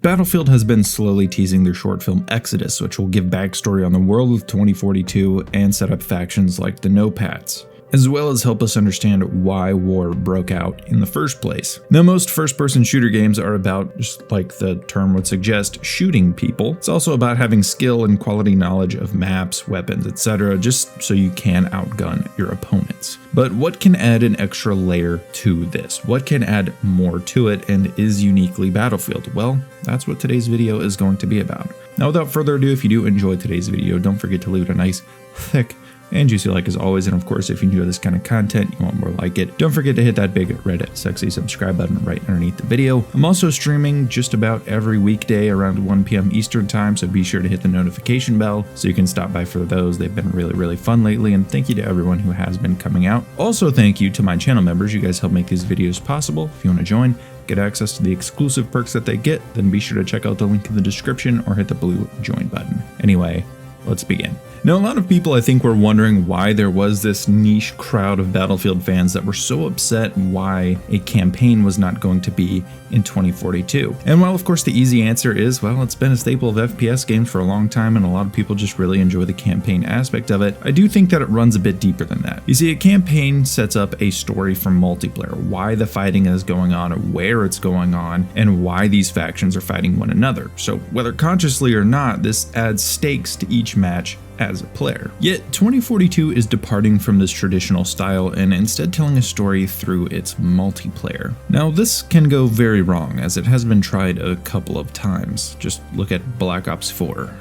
Battlefield has been slowly teasing their short film Exodus, which will give backstory on the world of 2042 and set up factions like the No-Pats, as well as help us understand why war broke out in the first place. Now, most first-person shooter games are about, just like the term would suggest, shooting people. It's also about having skill and quality knowledge of maps, weapons, etc., just so you can outgun your opponents. But what can add an extra layer to this? What can add more to it and is uniquely Battlefield? Well, that's what today's video is going to be about. Now, without further ado, if you do enjoy today's video, don't forget to leave it a nice, thick, and juicy like as always, and of course if you enjoy this kind of content, you want more like it, don't forget to hit that big red sexy subscribe button right underneath the video. I'm also streaming just about every weekday around 1 p.m. Eastern time, so be sure to hit the notification bell so you can stop by for those. They've been really fun lately, and thank you to everyone who has been coming out. Also, thank you to my channel members. You guys help make these videos possible. If you want to join, get access to the exclusive perks that they get, then be sure to check out the link in the description or hit the blue join button. Anyway, let's begin. Now, a lot of people I think were wondering why there was this niche crowd of Battlefield fans that were so upset why a campaign was not going to be in 2042. And while of course the easy answer is, well, it's been a staple of FPS games for a long time and a lot of people just really enjoy the campaign aspect of it, I do think that it runs a bit deeper than that. You see, a campaign sets up a story for multiplayer, why the fighting is going on, where it's going on, and why these factions are fighting one another. So whether consciously or not, this adds stakes to each match as a player. Yet 2042 is departing from this traditional style and instead telling a story through its multiplayer. Now, this can go very wrong, as it has been tried a couple of times. Just look at Black Ops 4.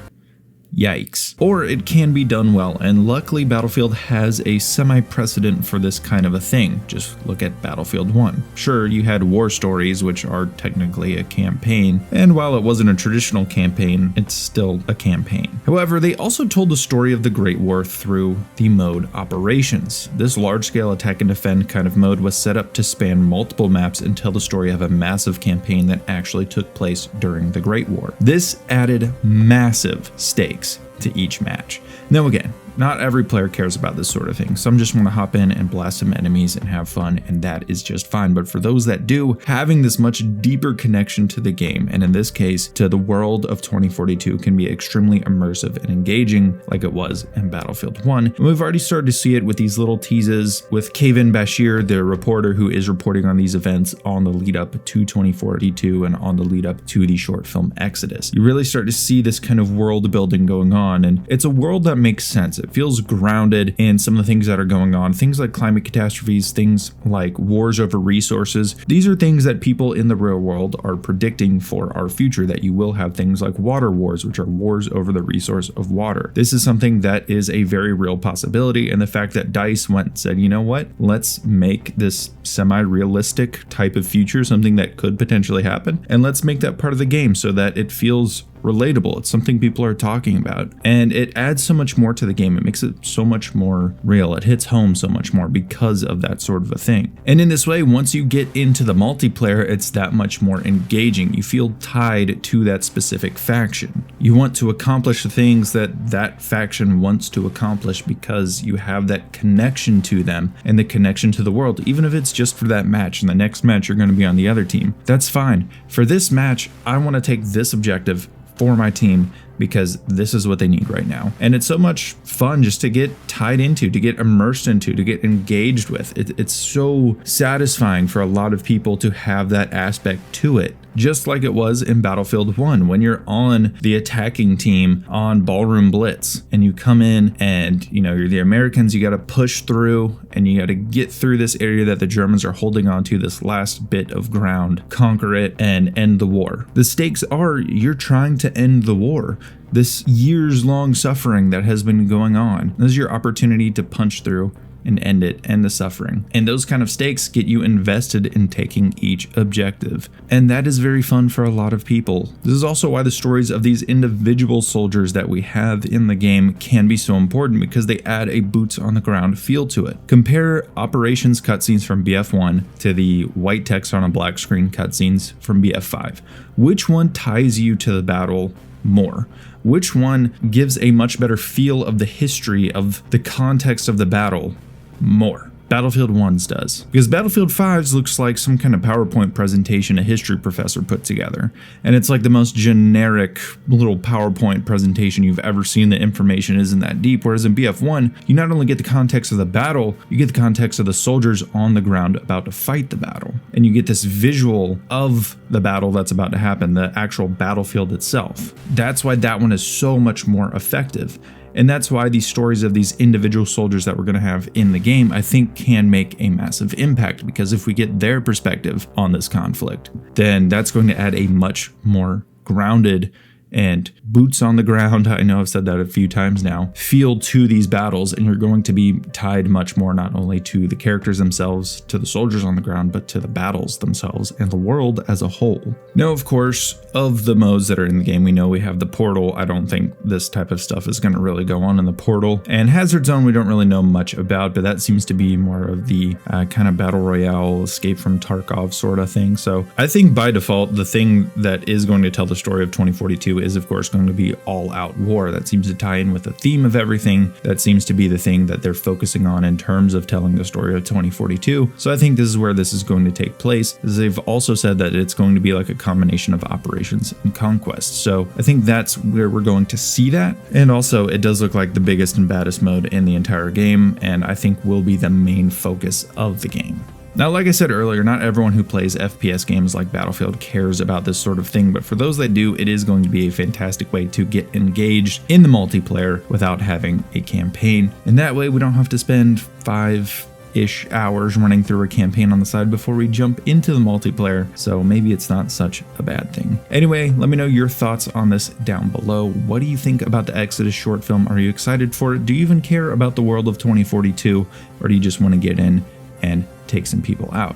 Yikes. Or it can be done well, and luckily Battlefield has a semi-precedent for this kind of a thing. Just look at Battlefield 1. Sure, you had war stories, which are technically a campaign, and while it wasn't a traditional campaign, it's still a campaign. However, they also told the story of the Great War through the mode Operations. This large-scale attack and defend kind of mode was set up to span multiple maps and tell the story of a massive campaign that actually took place during the Great War. This added massive stakes to each match. Now again, not every player cares about this sort of thing. Some just want to hop in and blast some enemies and have fun, and that is just fine. But for those that do, having this much deeper connection to the game, and in this case to the world of 2042, can be extremely immersive and engaging like it was in Battlefield 1. And we've already started to see it with these little teases with Kayvan Bechir, the reporter who is reporting on these events on the lead up to 2042 and on the lead up to the short film Exodus. You really start to see this kind of world building going on, and it's a world that makes sense. It feels grounded in some of the things that are going on, things like climate catastrophes, things like wars over resources. These are things that people in the real world are predicting for our future, that you will have things like water wars, which are wars over the resource of water. This is something that is a very real possibility, and the fact that DICE went and said, you know what, let's make this semi-realistic type of future something that could potentially happen, and let's make that part of the game so that it feels relatable. It's something people are talking about, and it adds so much more to the game. It makes it so much more real. It hits home so much more because of that sort of a thing. And in this way, once you get into the multiplayer, it's that much more engaging. You feel tied to that specific faction. You want to accomplish the things that that faction wants to accomplish because you have that connection to them and the connection to the world, even if it's just for that match, and the next match you're going to be on the other team. That's fine. For this match, I want to take this objective for my team because this is what they need right now. And it's so much fun just to get tied into, to get immersed into, to get engaged with. It's so satisfying for a lot of people to have that aspect to it. Just like it was in Battlefield 1 when you're on the attacking team on Ballroom Blitz and you come in and, you know, you're the Americans, you got to push through and you got to get through this area that the Germans are holding on to, this last bit of ground, conquer it and end the war. The stakes are you're trying to end the war. This years-long suffering that has been going on. This is your opportunity to punch through and end it, end the suffering. And those kind of stakes get you invested in taking each objective. And that is very fun for a lot of people. This is also why the stories of these individual soldiers that we have in the game can be so important, because they add a boots on the ground feel to it. Compare operations cutscenes from BF1 to the white text on a black screen cutscenes from BF5. Which one ties you to the battle more? Which one gives a much better feel of the history of the context of the battle more? Battlefield 1's does. Because Battlefield 5's looks like some kind of PowerPoint presentation a history professor put together. And it's like the most generic little PowerPoint presentation you've ever seen. The information isn't that deep. Whereas in BF1, you not only get the context of the battle, you get the context of the soldiers on the ground about to fight the battle. And you get this visual of the battle that's about to happen, the actual battlefield itself. That's why that one is so much more effective. And that's why these stories of these individual soldiers that we're going to have in the game, I think, can make a massive impact, because if we get their perspective on this conflict, then that's going to add a much more grounded and boots on the ground, I know I've said that a few times now, feel to these battles, and you're going to be tied much more not only to the characters themselves, to the soldiers on the ground, but to the battles themselves and the world as a whole. Now, of course, of the modes that are in the game, we know we have the portal. I don't think this type of stuff is going to really go on in the portal. And Hazard Zone, we don't really know much about, but that seems to be more of the kind of battle royale, escape from Tarkov sort of thing. So I think by default, the thing that is going to tell the story of 2042 is, of course, going to be all-out war. That seems to tie in with the theme of everything. That seems to be the thing that they're focusing on in terms of telling the story of 2042. So I think this is where this is going to take place. As they've also said that it's going to be like a combination of operations and conquest. So I think that's where we're going to see that. And also, it does look like the biggest and baddest mode in the entire game, and I think will be the main focus of the game. Now, like I said earlier, not everyone who plays FPS games like Battlefield cares about this sort of thing, but for those that do, it is going to be a fantastic way to get engaged in the multiplayer without having a campaign. And that way we don't have to spend 5-ish hours running through a campaign on the side before we jump into the multiplayer, so maybe it's not such a bad thing. Anyway, let me know your thoughts on this down below. What do you think about the Exodus short film? Are you excited for it? Do you even care about the world of 2042, or do you just want to get in and take some people out?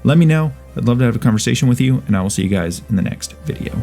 Let me know. I'd love to have a conversation with you, and I will see you guys in the next video.